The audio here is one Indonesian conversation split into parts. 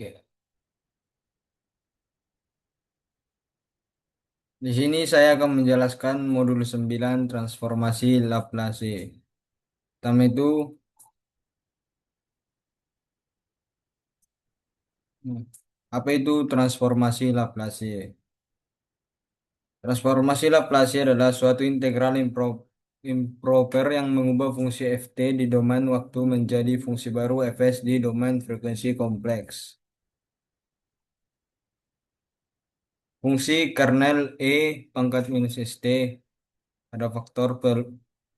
Oke. Di sini saya akan menjelaskan modul 9 transformasi Laplace. Pertama itu, hmm, apa itu transformasi Laplace? Transformasi Laplace adalah suatu integral improper yang mengubah fungsi ft di domain waktu menjadi fungsi baru fs di domain frekuensi kompleks. Fungsi kernel E pangkat minus st pada faktor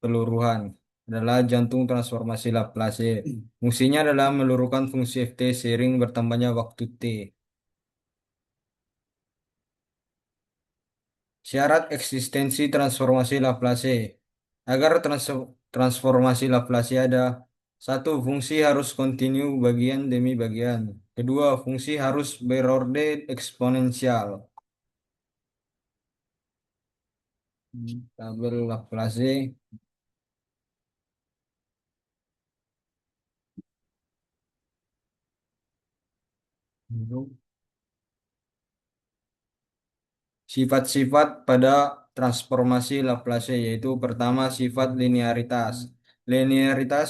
peluruhan adalah jantung transformasi Laplace. Fungsinya adalah meluruhkan fungsi ft seiring bertambahnya waktu t. Syarat eksistensi transformasi Laplace. Agar transformasi Laplace ada, satu, fungsi harus kontinu bagian demi bagian. Kedua, fungsi harus berorde eksponensial. Tabel Laplace. Sifat-sifat pada transformasi Laplace yaitu pertama sifat linearitas. Linearitas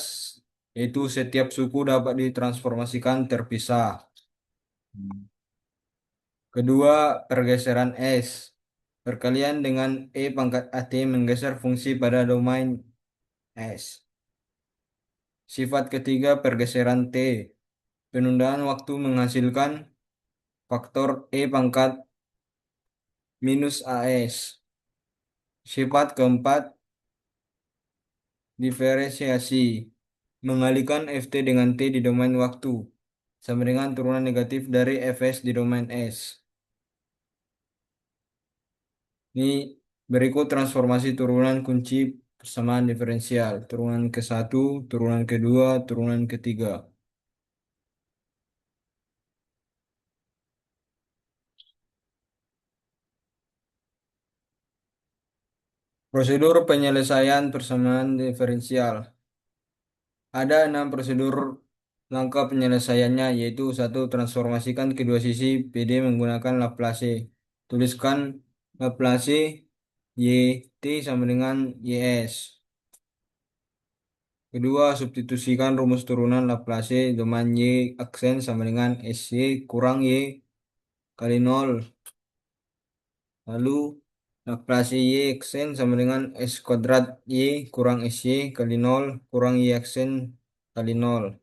yaitu setiap suku dapat ditransformasikan terpisah. Kedua, pergeseran S. Perkalian dengan E pangkat AT menggeser fungsi pada domain S. Sifat ketiga, pergeseran T. Penundaan waktu menghasilkan faktor E pangkat minus AS. Sifat keempat, diferensiasi. Mengalihkan FT dengan T di domain waktu. Sama dengan turunan negatif dari Fs di domain S. Ini berikut transformasi turunan kunci persamaan diferensial. Turunan ke satu, turunan kedua, turunan ketiga. Prosedur penyelesaian persamaan diferensial. Ada 6 prosedur langkah penyelesaiannya, yaitu satu, transformasikan kedua sisi PD menggunakan Laplace. Tuliskan Laplace YT sama dengan YS. Kedua, substitusikan rumus turunan Laplace domain Y aksen sama dengan SY kurang Y kali nol. Lalu Laplace Y aksen sama dengan S kuadrat Y kurang SY kali nol kurang Y aksen kali nol.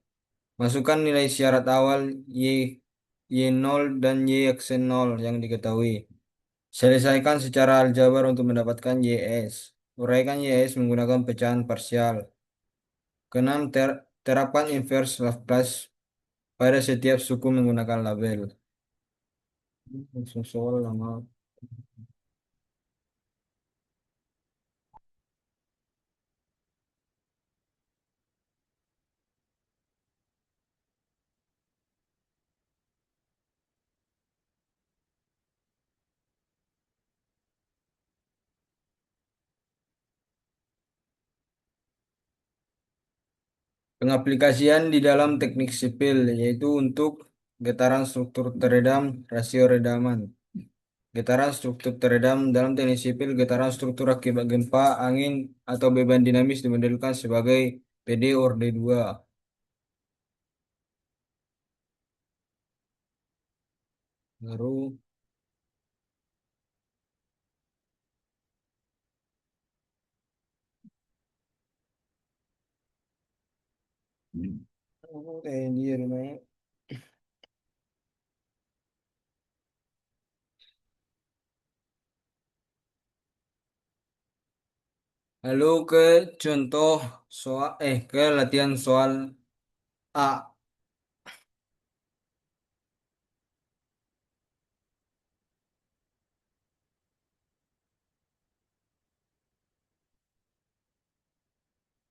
Masukkan nilai syarat awal Y, Y0 dan Y aksen nol yang diketahui. Selesaikan secara aljabar untuk mendapatkan YS. Uraikan YS menggunakan pecahan parsial. Keenam, terapkan inverse Laplace pada setiap suku menggunakan label. Langsung soal lama. Pengaplikasian di dalam teknik sipil yaitu untuk getaran struktur teredam, rasio redaman. Getaran struktur teredam dalam teknik sipil, getaran struktur akibat gempa, angin, atau beban dinamis dimodelkan sebagai PD orde 2. Baru dia namanya. Lalu ke contoh soal ke latihan soal A.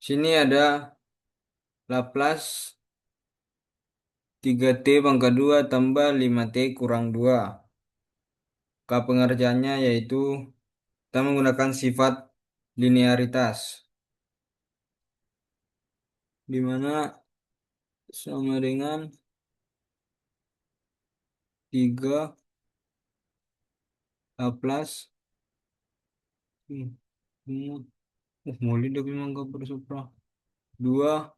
Sini ada Laplace 3T pangkat 2 tambah 5T kurang 2. Pengerjaannya yaitu kita menggunakan sifat linearitas, di mana sama dengan 3 Laplace. Hmm, hmm, Moli dia memang gak bersupra. 2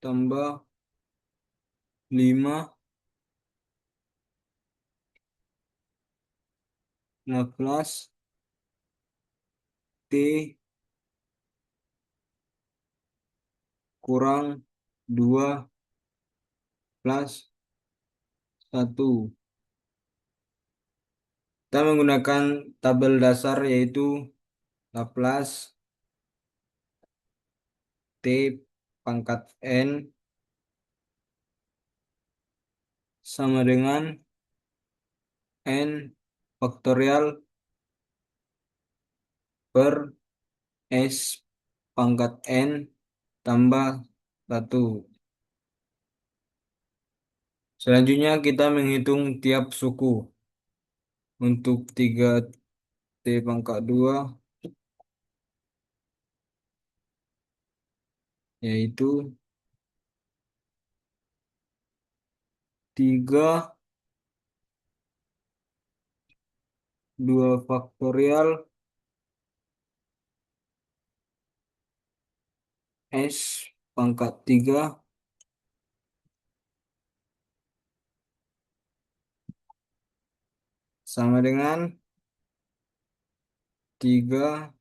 tambah 5 Laplace T kurang 2 plus 1. Kita menggunakan tabel dasar yaitu Laplace T pangkat N sama dengan N faktorial per S pangkat N tambah 1. Selanjutnya kita menghitung tiap suku. Untuk 3T pangkat 2 yaitu 3 2 faktorial S pangkat 3 sama dengan 3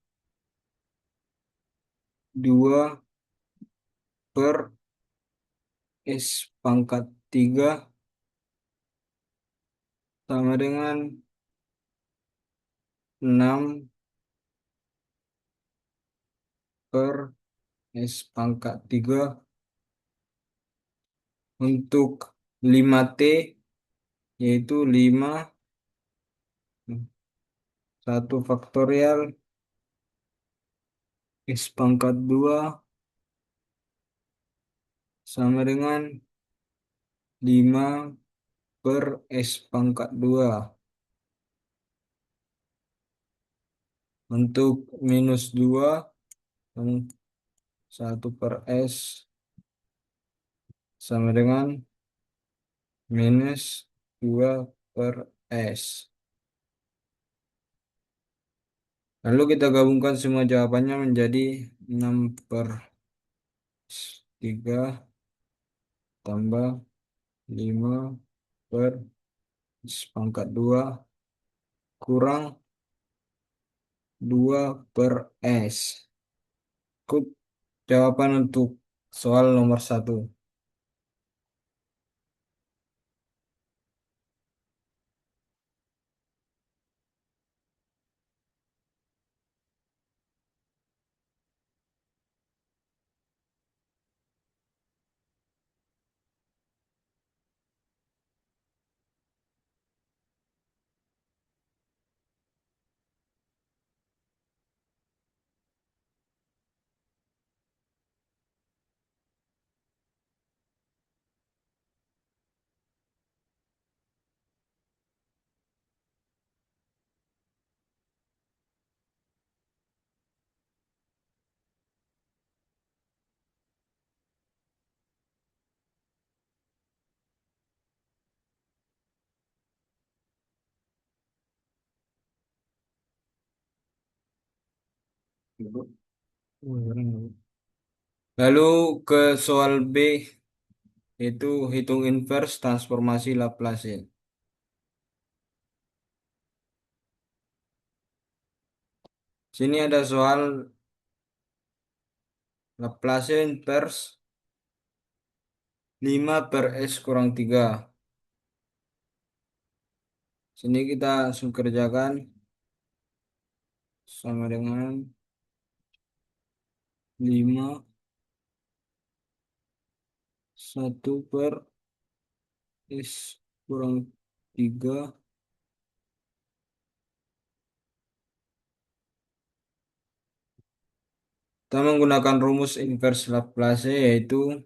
2 per S pangkat 3 sama dengan 6 per S pangkat 3. Untuk 5T yaitu 5 1 faktorial S pangkat 2 sama dengan 5 per S pangkat 2. Untuk minus 2 1 per S sama dengan minus 2 per S. Lalu kita gabungkan semua jawabannya menjadi 6 per 3 tambah 5 per S pangkat 2 kurang 2 per S. Cukup jawaban untuk soal nomor 1. Lalu ke soal B itu hitung inverse transformasi Laplace. Sini ada soal Laplace inverse 5 per S kurang 3. Sini kita langsung kerjakan sama dengan 5 1 per S kurang 3. Kita menggunakan rumus inverse Laplace yaitu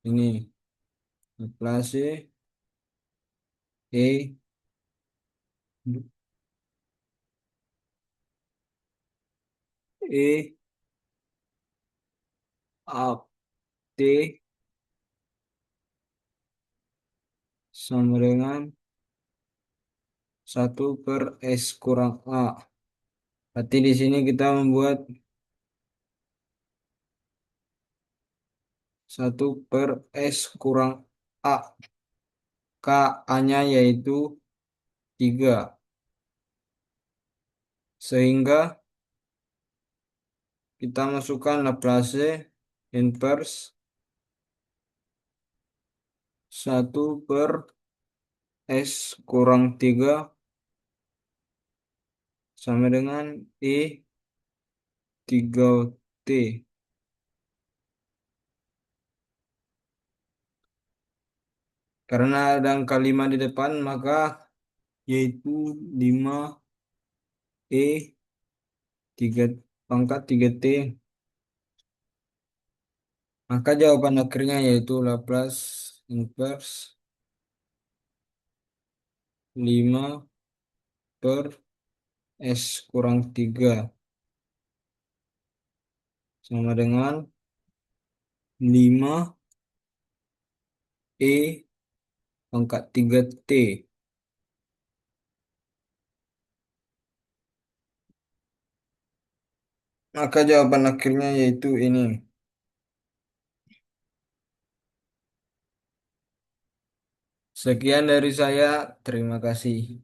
ini Laplace E E A T sama dengan 1/S kurang A. Berarti di sini kita membuat 1/S kurang A. A-nya yaitu 3. Sehingga kita masukkan Laplace inverse 1/S kurang 3 sama dengan E 3T. Karena ada angka 5 di depan, maka yaitu 5E 3 pangkat 3T. Maka jawaban akhirnya yaitu Laplace inverse 5/S kurang 3 sama dengan 5E pangkat 3T. Maka jawaban akhirnya yaitu ini. Sekian dari saya. Terima kasih.